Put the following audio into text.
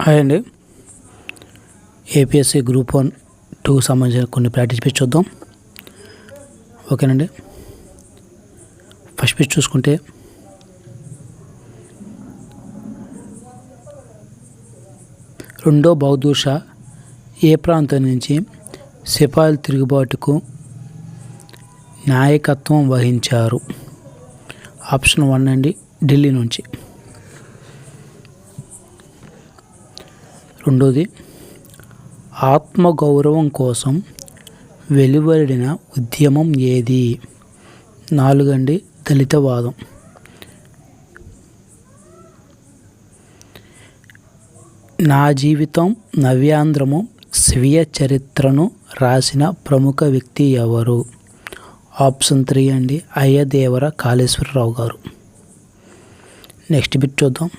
Hi అండి. APSC group 1, 2 సంబంధించిన కొన్ని ప్రాక్టీస్ బిట్స్ చూద్దాం. ఓకేనండి. ఫస్ట్ బిట్ చూసుకుంటే రెండో బహదూర్ షా ఏ ప్రాంతం నుంచి సిపాయిల తిరుగుబాటుకు నాయకత్వం వహించారు? ఆప్షన్ 1 అండి, ఢిల్లీ నుంచి. రెండోది, ఆత్మగౌరవం కోసం వెలువడిన ఉద్యమం ఏది? 4 అండి, దళితవాదం. నా జీవితం నవ్యాంధ్రము స్వీయ చరిత్రను రాసిన ప్రముఖ వ్యక్తి ఎవరు? ఆప్షన్ 3 అండి, అయ్యదేవర కాళేశ్వరరావు గారు. నెక్స్ట్ బిట్ చూద్దాం.